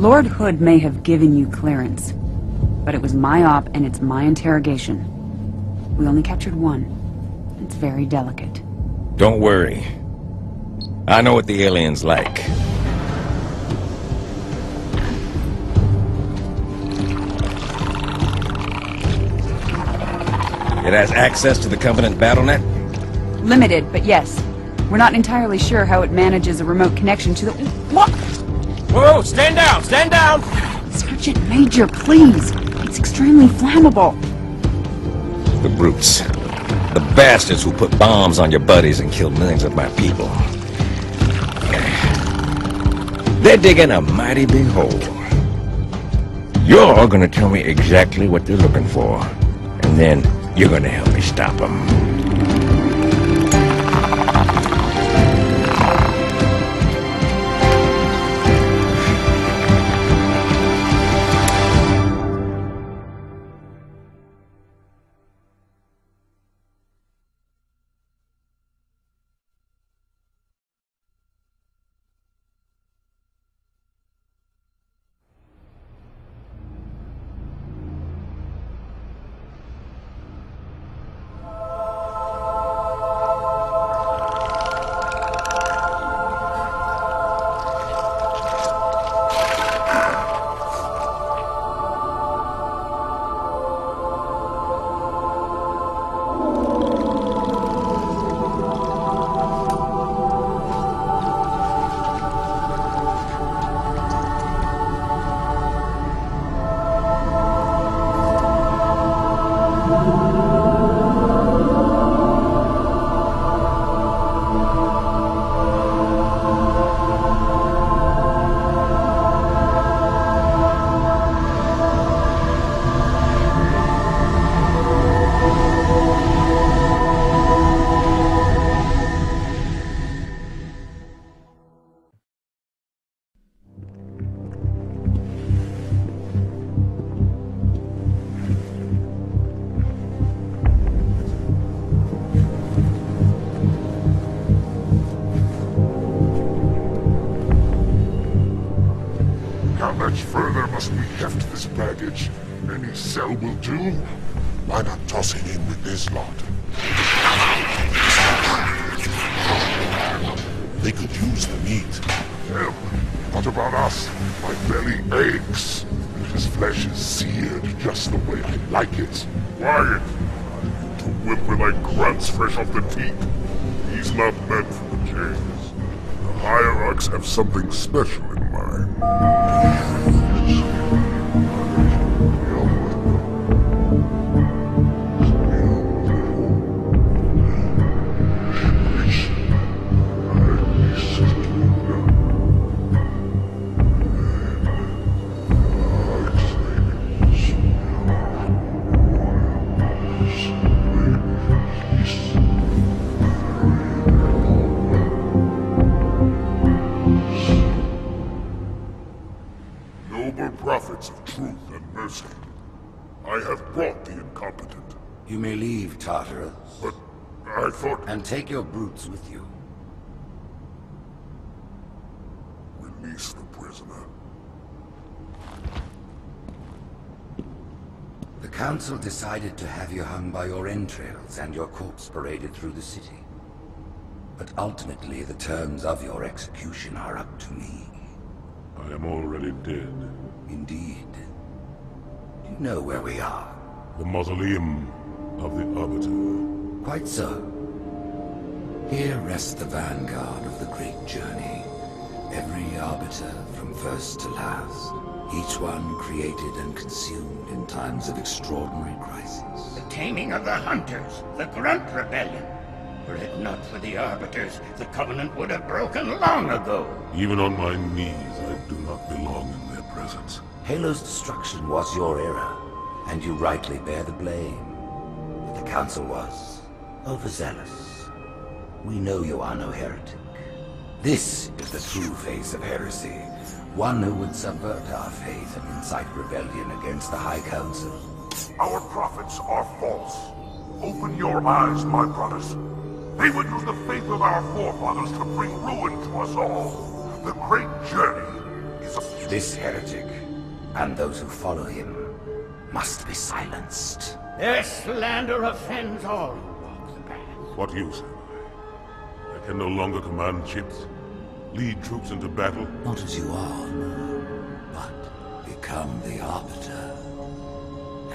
Lord Hood may have given you clearance, but it was my op and it's my interrogation. We only captured one. It's very delicate. Don't worry. I know what the alien's like. It has access to the Covenant BattleNet? Limited, but yes. We're not entirely sure how it manages a remote connection to the... What? Whoa! Stand down! Stand down! Sergeant Major, please! It's extremely flammable. The brutes. The bastards who put bombs on your buddies and killed millions of my people. They're digging a mighty big hole. You're gonna tell me exactly what they're looking for. And then you're gonna help me stop them. How much further must we heft this baggage? Any cell will do? Why not toss it in with this lot? They could use the meat. Them? What about us? My belly aches, and his flesh is seared just the way I like it. Quiet! To whimper like grunts fresh off the teeth. He's not meant for the chains. The hierarchs have something special in mind. Prophets of truth and mercy, I have brought the incompetent. You may leave, Tartarus. But I thought... And take your brutes with you. Release the prisoner. The Council decided to have you hung by your entrails and your corpse paraded through the city. But ultimately, the terms of your execution are up to me. I am already dead. Indeed. You know where we are. The mausoleum of the Arbiter. Quite so. Here rests the vanguard of the great journey. Every Arbiter from first to last. Each one created and consumed in times of extraordinary crisis. The taming of the Hunters, the Grunt Rebellion. Were it not for the Arbiters, the Covenant would have broken long ago. Even on my knees, I do not belong in their presence. Halo's destruction was your error, and you rightly bear the blame. But the Council was overzealous. We know you are no heretic. This is the true face of heresy. One who would subvert our faith and incite rebellion against the High Council. Our prophets are false. Open your eyes, my brothers. They would use the faith of our forefathers to bring ruin to us all. The great journey is a This heretic, and those who follow him, must be silenced. Their slander offends all who walk the path. What use am I? I can no longer command ships, lead troops into battle. Not as you are, no, but become the Arbiter.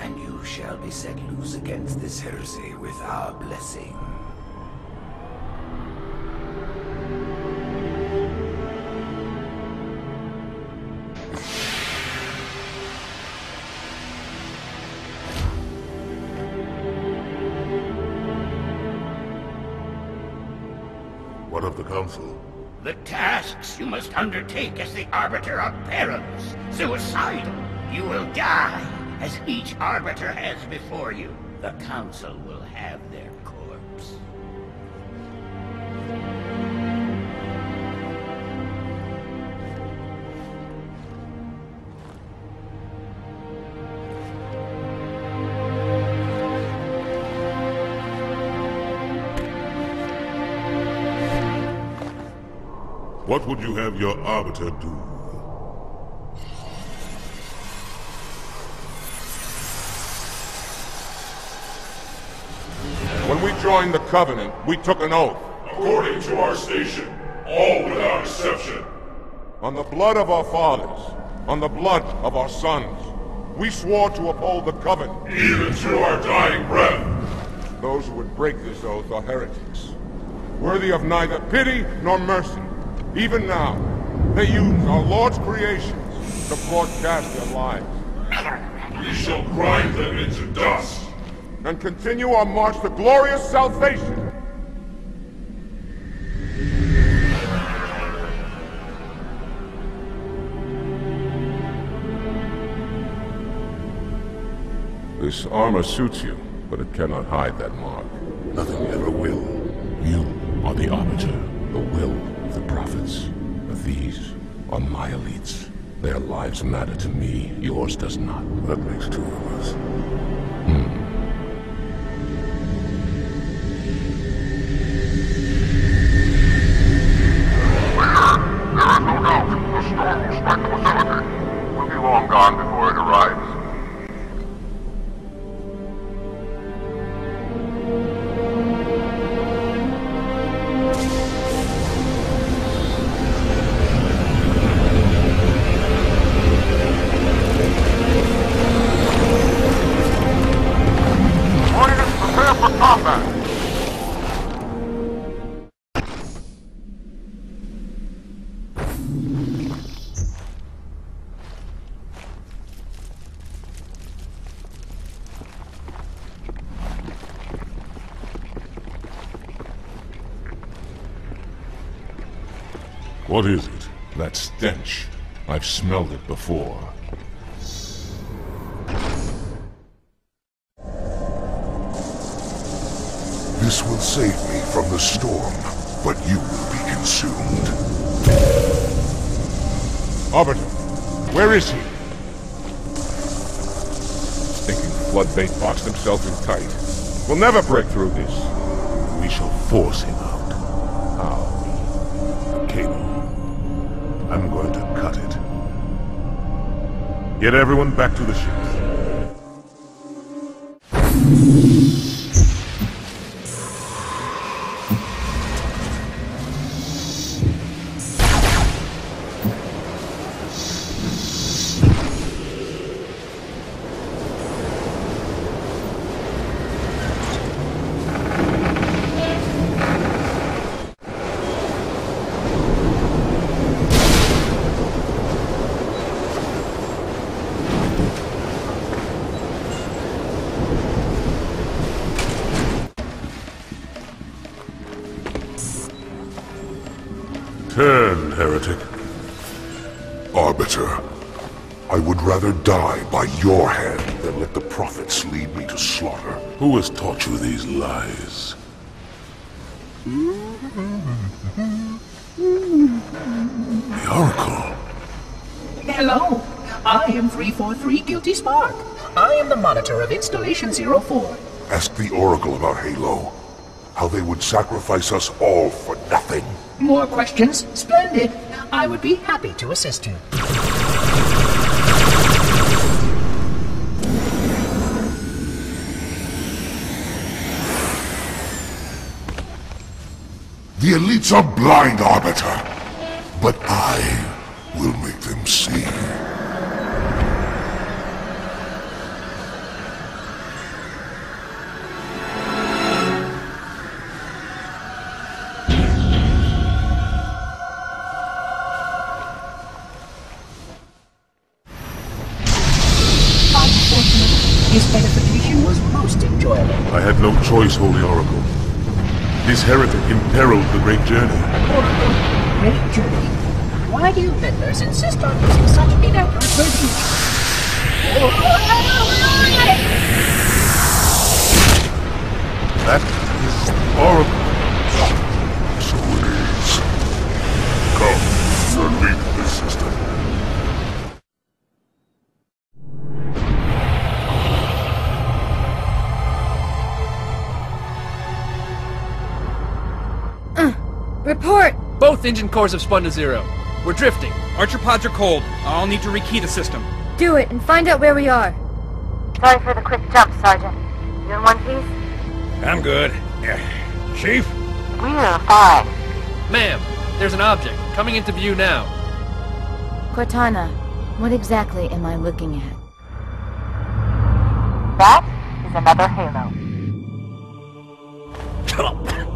And you shall be set loose against this heresy with our blessing. What of the Council? The tasks you must undertake as the Arbiter are perilous, suicidal. You will die, as each Arbiter has before you. The Council will have their corpse. What would you have your Arbiter do? When we joined the Covenant, we took an oath. According to our station, all without exception. On the blood of our fathers, on the blood of our sons, we swore to uphold the Covenant. Even to our dying breath. Those who would break this oath are heretics, worthy of neither pity nor mercy. Even now, they use our Lord's creations to broadcast their lives. We shall grind them into dust. And continue our march to glorious salvation. This armor suits you, but it cannot hide that mark. Nothing ever will. You are the Arbiter, the will of the prophets. But these are my elites. Their lives matter to me, yours does not. That makes two of us. There is no doubt the storm will strike the facility. We'll be long gone before it arrives. Warriors, prepare for combat! What is it? That stench. I've smelled it before. This will save me from the storm, but you will be consumed. Arbiter, where is he? Stinking floodbait boxed himself in tight. We'll never break through this. We shall force him out. How? The cable. I'm going to cut it. Get everyone back to the ship. Turn, heretic. Arbiter, I would rather die by your hand than let the prophets lead me to slaughter. Who has taught you these lies? The Oracle. Hello, I am 343 Guilty Spark. I am the monitor of Installation 04. Ask the Oracle about Halo. How they would sacrifice us all for nothing. More questions? Splendid. I would be happy to assist you. The elites are blind, Arbiter. But I will make them see. His edification was most enjoyable. I had no choice, Holy Oracle. This heretic imperiled the great journey. Great journey. Why do you meddlers insist on using such inaccurate verbiage? That is the Oracle. So it is. Come, you're leaving this system. Report! Both engine cores have spun to zero. We're drifting. Archer pods are cold. I'll need to rekey the system. Do it and find out where we are. Sorry for the quick jump, Sergeant. You in one piece? I'm good. Yeah. Chief? We're fine. Ma'am, there's an object coming into view now. Cortana, what exactly am I looking at? That is another Halo.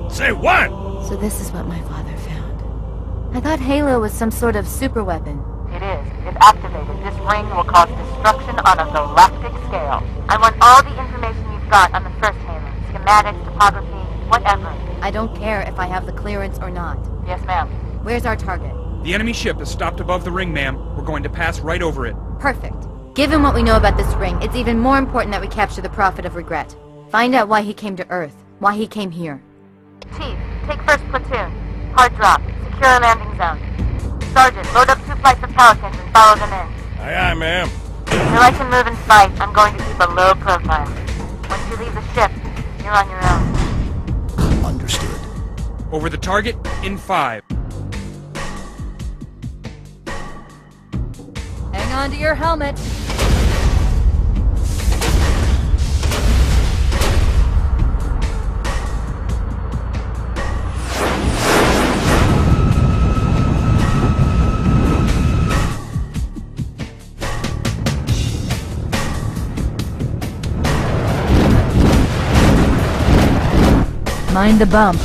Say what? So this is what my father found. I thought Halo was some sort of super weapon. It is. If activated, this ring will cause destruction on a galactic scale. I want all the information you've got on the first Halo. Schematics, topography, whatever. I don't care if I have the clearance or not. Yes, ma'am. Where's our target? The enemy ship is stopped above the ring, ma'am. We're going to pass right over it. Perfect. Given what we know about this ring, it's even more important that we capture the Prophet of Regret. Find out why he came to Earth. Why he came here. Chief, take first platoon. Hard drop. Secure a landing zone. Sergeant, load up 2 flights of Pelicans and follow them in. Aye, aye, ma'am. So I can move in sight. I'm going to keep a low profile. Once you leave the ship, you're on your own. Understood. Over the target in 5. Hang on to your helmet. Mind the bump.